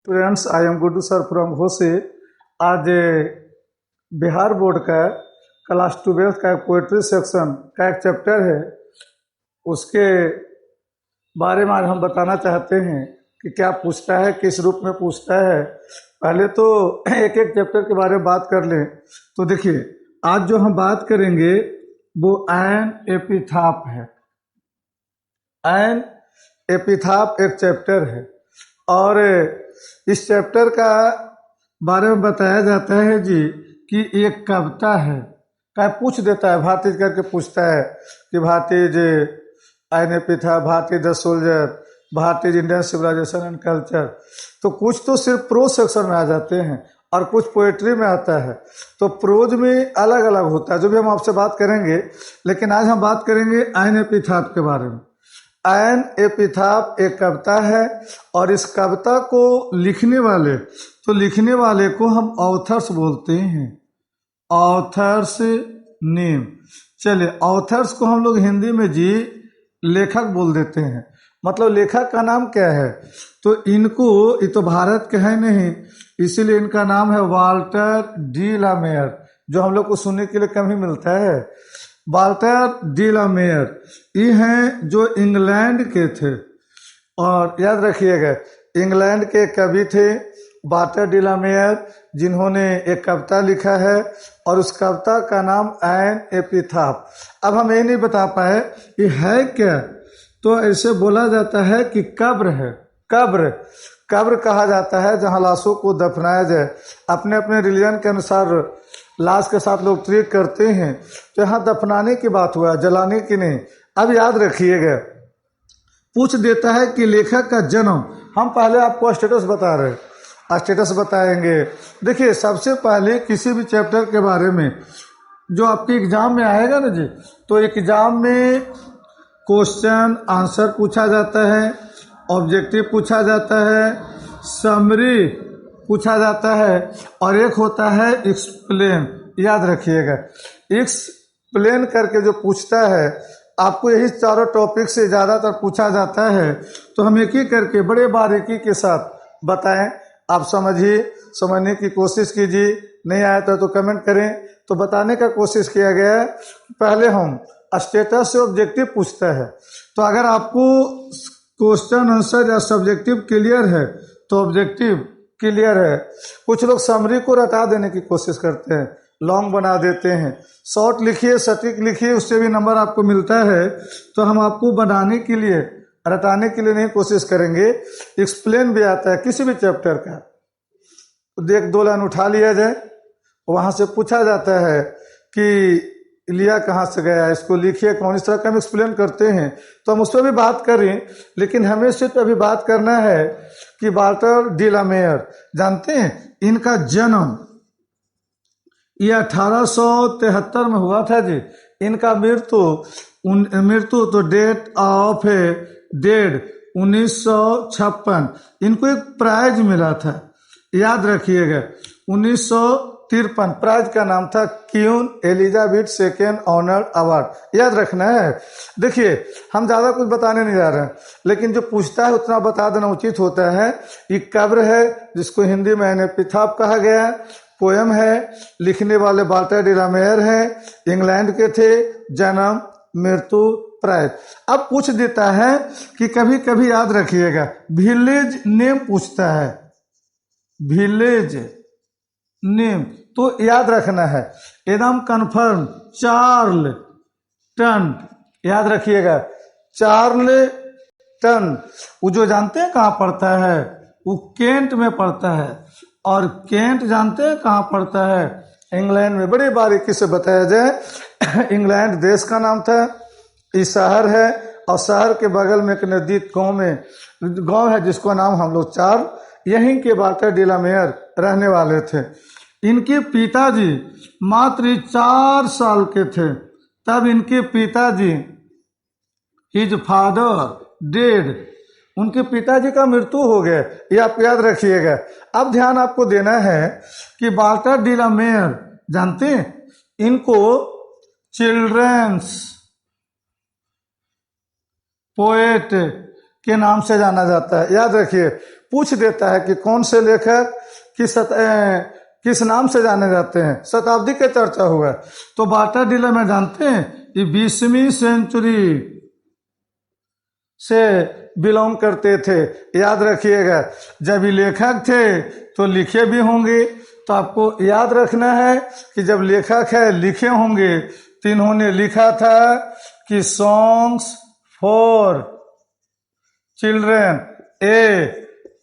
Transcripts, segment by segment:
Friends, I am Guddu sir from होसे। आज Bihar board का क्लास 12 का पोएट्री सेक्शन का एक चैप्टर है, उसके बारे में आज हम बताना चाहते हैं कि क्या पूछता है, किस रूप में पूछता है। पहले तो एक एक चैप्टर के बारे में बात कर लें। तो देखिए, आज जो हम बात करेंगे वो एन एपिथाप है। एन एपिथाप एक चैप्टर है और इस चैप्टर का बारे में बताया जाता है जी कि एक कविता है। क्या पूछ देता है, भारतीय करके पूछता है कि भारतीय एन एपिथाप, भारतीय द सोल्जर, भारतीय इंडियन सिविलाइजेशन एंड कल्चर। तो कुछ तो सिर्फ प्रोज सेक्शन में आ जाते हैं और कुछ पोएट्री में आता है। तो प्रोज में अलग अलग होता है, जो भी हम आपसे बात करेंगे। लेकिन आज हम बात करेंगे एन एपिथाप के बारे में। एन एपिथाप एक कविता है और इस कविता को लिखने वाले को हम ऑथर्स बोलते हैं। Author's name. चलिए, ऑथर्स को हम लोग हिंदी में जी लेखक बोल देते हैं। मतलब लेखक का नाम क्या है? तो इनको, ये तो भारत के है नहीं, इसीलिए इनका नाम है वाल्टर डी ला मेयर, जो हम लोग को सुनने के लिए कम ही मिलता है। वाल्टर डी ला मेयर ये हैं जो इंग्लैंड के थे। और याद रखिएगा, इंग्लैंड के कवि थे वाल्टर डी ला मेयर, जिन्होंने एक कविता लिखा है और उस कविता का नाम एन एपिथाप। अब हम ये नहीं बता पाए ये है क्या, तो ऐसे बोला जाता है कि कब्र है। कब्र कहा जाता है जहाँ लाशों को दफनाया जाए। अपने अपने रिलीजन के अनुसार लाश के साथ लोग ट्रीट करते हैं। तो यहाँ दफनाने की बात हुआ, जलाने की नहीं। अब याद रखिएगा, पूछ देता है कि लेखक का जन्म। हम पहले आपको स्टेटस बता रहे हैं, स्टेटस बताएंगे। देखिए, सबसे पहले किसी भी चैप्टर के बारे में जो आपके एग्जाम में आएगा ना जी, तो एग्जाम में क्वेश्चन आंसर पूछा जाता है, ऑब्जेक्टिव पूछा जाता है, समरी पूछा जाता है और एक होता है एक्सप्लेन। याद रखिएगा, एक्सप्लेन करके जो पूछता है, आपको यही चारों टॉपिक से ज़्यादातर पूछा जाता है। तो हम एक ही करके बड़े बारीकी के साथ बताएं। आप समझने की कोशिश कीजिए। नहीं आया तो कमेंट करें। तो बताने का कोशिश किया गया है। पहले हम स्टेटस से ऑब्जेक्टिव पूछता है। तो अगर आपको क्वेश्चन आंसर या सब्जेक्टिव क्लियर है तो ऑब्जेक्टिव क्लियर है। कुछ लोग समरी को रटा देने की कोशिश करते हैं, लॉन्ग बना देते हैं। शॉर्ट लिखिए, सटीक लिखिए, उससे भी नंबर आपको मिलता है। तो हम आपको बनाने के लिए, रटाने के लिए नहीं कोशिश करेंगे। एक्सप्लेन भी आता है किसी भी चैप्टर का। एक दो लाइन उठा लिया जाए, वहाँ से पूछा जाता है कि लिया कहाँ से गया, इसको लिखिए कौन, इस तरह का हम एक्सप्लेन करते हैं। तो हम उस पर भी बात करें, लेकिन हमें सिर्फ अभी बात करना है कि वाल्टर डी ला मेयर, जानते हैं इनका जन्म ये 1873 में हुआ था जी। इनका मृत्यु तो डेट ऑफ डेड 1956। इनको एक प्राइज मिला था, याद रखिएगा, 1953। प्राइज का नाम था Queen Elizabeth second honour award. याद रखना है। देखिए, हम ज़्यादा कुछ बताने नहीं जा रहे हैं, लेकिन जो पूछता है उतना बता देना उचित होता है। ये कब्र है, जिसको हिंदी में एन एपिथाप कहा गया है। पोयम है, लिखने वाले वाल्टर डी ला मेयर हैं, इंग्लैंड के थे, जन्म, मृत्यु, प्राइज। अब पूछ देता है कि कभी कभी याद रखिएगा विलेज नेम पूछता है, विलेज नेम। तो याद रखना है एकदम कंफर्म, चार्लटन। याद रखिएगा, चार्लटन। वो जो जानते हैं कहाँ पड़ता है, वो केंट में पड़ता है। और केंट जानते हैं कहाँ पड़ता है? इंग्लैंड में। बड़ी बारीकी से बताया जाए, इंग्लैंड देश का नाम था, ये शहर है और शहर के बगल में एक नजदीक गांव है जिसको नाम हम लोग चार्ल। यहीं के वाल्टर डी ला मेयर रहने वाले थे। इनके पिताजी मात्र 4 साल के थे तब इनके पिताजी, हिज फादर डेड, उनके पिताजी का मृत्यु हो गया। ये आप याद रखिएगा। अब ध्यान आपको देना है कि वाल्टर डी ला मेयर, जानते हैं इनको चिल्ड्रंस पोएट के नाम से जाना जाता है। याद रखिए, पूछ देता है कि कौन से लेखक किस नाम से जाने जाते हैं, शताब्दी के चर्चा हुआ। तो वाटर डीलर में जानते हैं ये 20वीं सेंचुरी से बिलोंग करते थे। याद रखिएगा, जब ये लेखक थे तो लिखे भी होंगे, तो आपको याद रखना है कि जब लेखक है लिखे होंगे तो इन्होंने लिखा था कि सॉन्ग्स फॉर चिल्ड्रेन,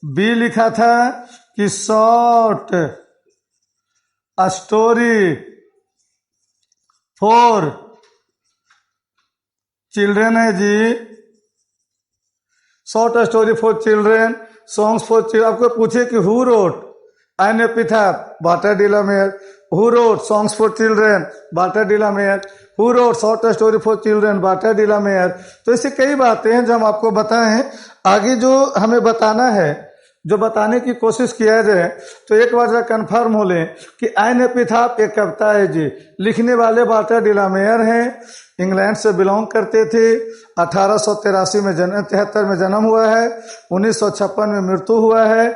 बी लिखा था कि शॉर्ट स्टोरी फॉर चिल्ड्रेन है जी, short story for children, songs for children. आपको पूछे कि who wrote an epitaph, Walter de la Mare, who wrote songs for children, Walter de la Mare, who wrote short story for children, Walter de la Mare. तो ऐसी कई बातें हैं जो हम आपको बताएं। आगे जो हमें बताना है, जो बताने की कोशिश किया जाए, तो एक बार जरा कन्फर्म हो लें कि एन एपिथैफ एक कविता है जी, लिखने वाले वाटर डीलर मेयर हैं, इंग्लैंड से बिलोंग करते थे। 1883 में 73 में जन्म हुआ है, 1956 में मृत्यु हुआ है,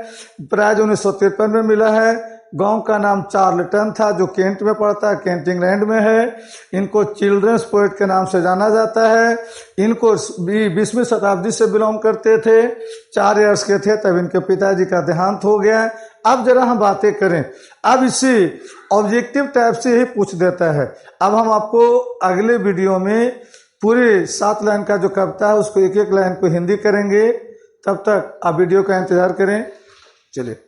प्राइज 1953 में मिला है। गांव का नाम चार्लटन था जो केंट में पड़ता है, केंट इंग्लैंड में है। इनको चिल्ड्रंस पोएट के नाम से जाना जाता है। इनको 20वीं शताब्दी से बिलोंग करते थे। 4 इयर्स के थे तब इनके पिताजी का देहांत हो गया। अब जरा हम बातें करें, अब इसी ऑब्जेक्टिव टाइप से ही पूछ देता है। अब हम आपको अगले वीडियो में पूरी 7 लाइन का जो कविता है उसको एक एक लाइन को हिंदी करेंगे। तब तक आप वीडियो का इंतजार करें। चलिए।